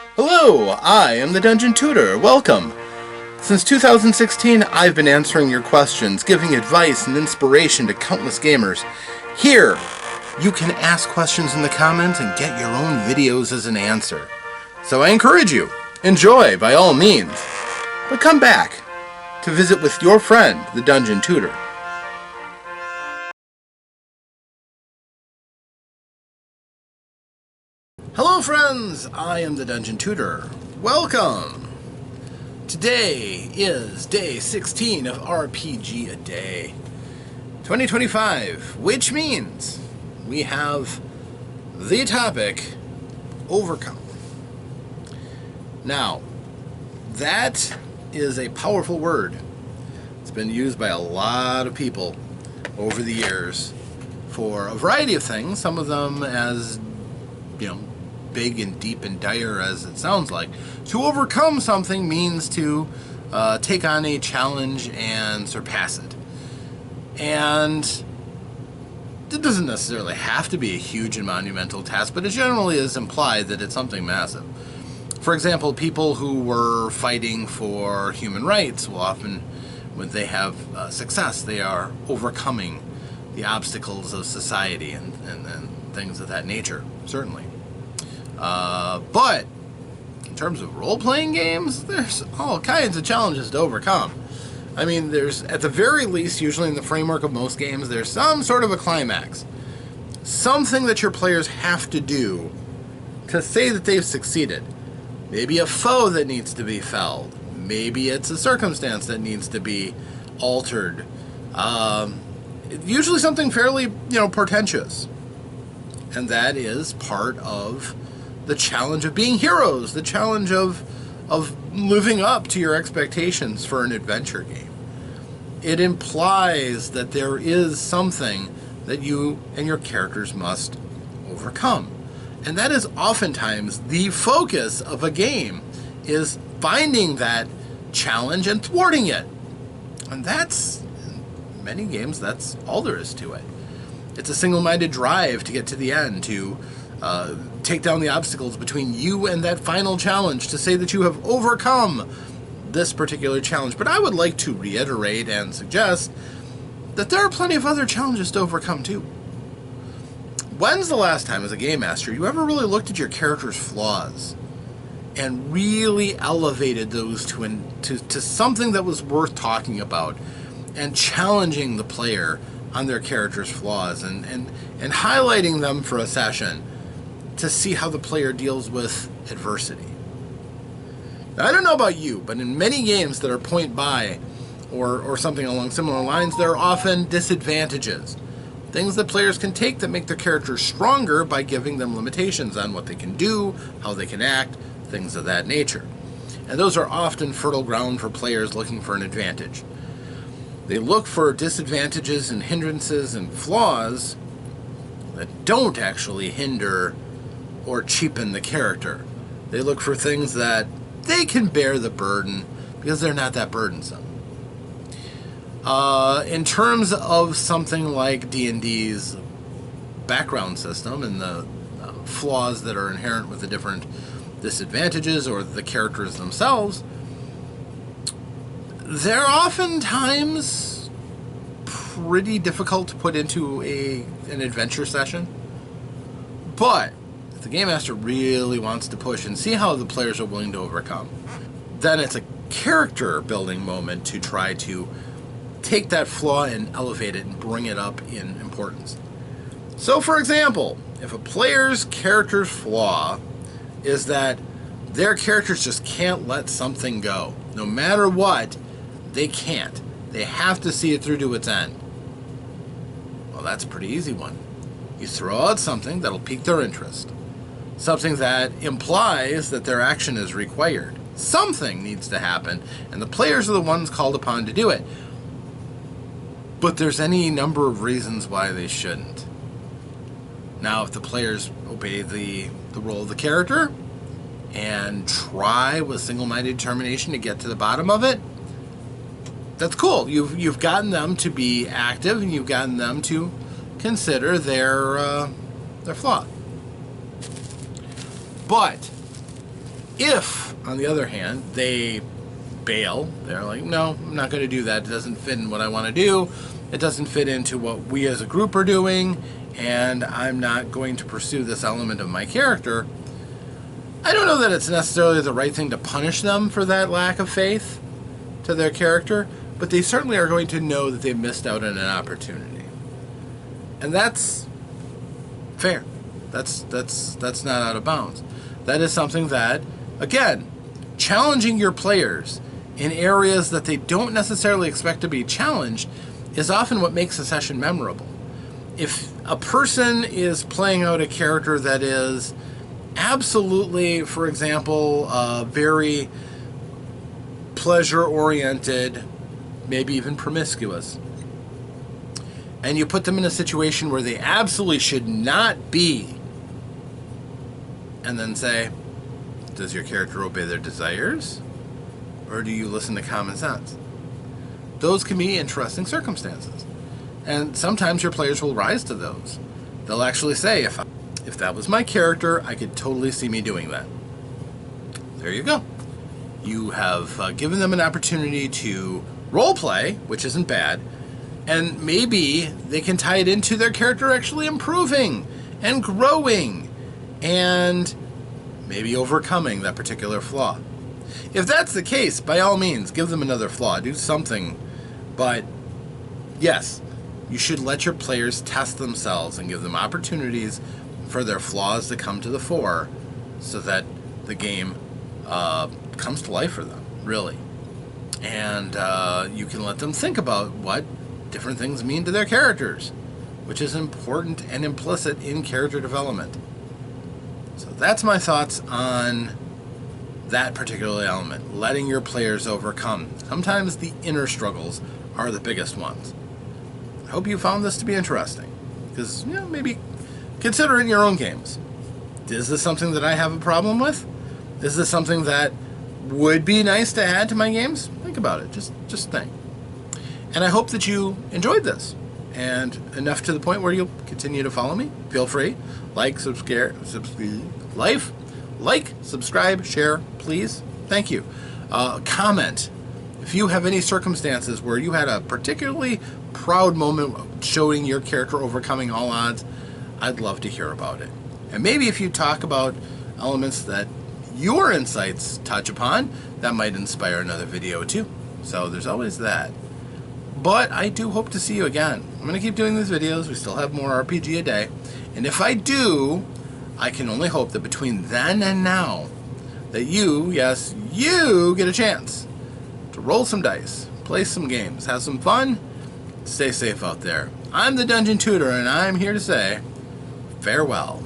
Hello, I am the Dungeon Tutor. Welcome. Since 2016, I've been answering your questions, giving advice and inspiration to countless gamers. Here, you can ask questions in the comments and get your own videos as an answer. So I encourage you, enjoy by all means. But come back to visit with your friend, the Dungeon Tutor. Hello friends, I am the Dungeon Tutor. Welcome! Today is day 16 of RPGaDay 2025, which means we have the topic, overcome. Now, that is a powerful word. It's been used by a lot of people over the years for a variety of things, some of them as, big and deep and dire as it sounds like. To overcome something means to take on a challenge and surpass it. And it doesn't necessarily have to be a huge and monumental task, but it generally is implied that it's something massive. For example, people who were fighting for human rights will often, when they have success, they are overcoming the obstacles of society and things of that nature, certainly. But in terms of role-playing games, there's all kinds of challenges to overcome. I mean, there's, at the very least, usually in the framework of most games, there's some sort of a climax. Something that your players have to do to say that they've succeeded. Maybe a foe that needs to be felled. Maybe it's a circumstance that needs to be altered. Usually something fairly, portentous. And that is part of the challenge of being heroes, the challenge of living up to your expectations for an adventure game. It implies that there is something that you and your characters must overcome. And that is oftentimes the focus of a game, is finding that challenge and thwarting it. And that's, in many games, that's all there is to it. It's a single-minded drive to get to the end, to take down the obstacles between you and that final challenge, to say that you have overcome this particular challenge. But I would like to reiterate and suggest that there are plenty of other challenges to overcome too. When's the last time, as a game master, you ever really looked at your character's flaws and really elevated those to something that was worth talking about, and challenging the player on their character's flaws and highlighting them for a session to see how the player deals with adversity? Now, I don't know about you, but in many games that are point buy or something along similar lines, there are often disadvantages. Things that players can take that make their characters stronger by giving them limitations on what they can do, how they can act, things of that nature. And those are often fertile ground for players looking for an advantage. They look for disadvantages and hindrances and flaws that don't actually hinder or cheapen the character. They look for things that they can bear the burden because they're not that burdensome. In terms of something like D&D's background system and the flaws that are inherent with the different disadvantages or the characters themselves, they're oftentimes pretty difficult to put into an adventure session. But if the Game Master really wants to push and see how the players are willing to overcome, then it's a character building moment to try to take that flaw and elevate it and bring it up in importance. So, for example, if a player's character's flaw is that their characters just can't let something go, no matter what, they can't. They have to see it through to its end. Well, that's a pretty easy one. You throw out something that'll pique their interest. Something that implies that their action is required. Something needs to happen, and the players are the ones called upon to do it. But there's any number of reasons why they shouldn't. Now, if the players obey the role of the character and try with single-minded determination to get to the bottom of it, that's cool. You've gotten them to be active, and you've gotten them to consider their flaw. But If, on the other hand, they bail, they're like, no, I'm not going to do that. It doesn't fit in what I want to do. It doesn't fit into what we as a group are doing, and I'm not going to pursue this element of my character. I don't know that it's necessarily the right thing to punish them for that lack of faith to their character, but they certainly are going to know that they've missed out on an opportunity. And that's fair. That's not out of bounds. That is something that, again, challenging your players in areas that they don't necessarily expect to be challenged is often what makes a session memorable. If a person is playing out a character that is absolutely, for example, very pleasure-oriented, maybe even promiscuous, and you put them in a situation where they absolutely should not be, and then say, does your character obey their desires, or do you listen to common sense? Those can be interesting circumstances. And sometimes your players will rise to those. They'll actually say, if that was my character, I could totally see me doing that. There you go. You have given them an opportunity to role play, which isn't bad, and maybe they can tie it into their character actually improving and growing and maybe overcoming that particular flaw. If that's the case, by all means, give them another flaw. Do something. But yes, you should let your players test themselves and give them opportunities for their flaws to come to the fore so that the game comes to life for them, really. And you can let them think about what different things mean to their characters, which is important and implicit in character development. So that's my thoughts on that particular element, letting your players overcome. Sometimes the inner struggles are the biggest ones. I hope you found this to be interesting, because, you know, maybe consider it in your own games. Is this something that I have a problem with? Is this something that would be nice to add to my games? Think about it. Just think. And I hope that you enjoyed this, and enough to the point where you'll continue to follow me. Feel free. Like, subscribe, share, please. Thank you. Comment. If you have any circumstances where you had a particularly proud moment showing your character overcoming all odds, I'd love to hear about it. And maybe if you talk about elements that your insights touch upon, that might inspire another video too. So there's always that. But I do hope to see you again. I'm going to keep doing these videos. We still have more RPG a day. And if I do, I can only hope that between then and now, that you, yes, you get a chance to roll some dice, play some games, have some fun, stay safe out there. I'm the Dungeon Tutor, and I'm here to say farewell.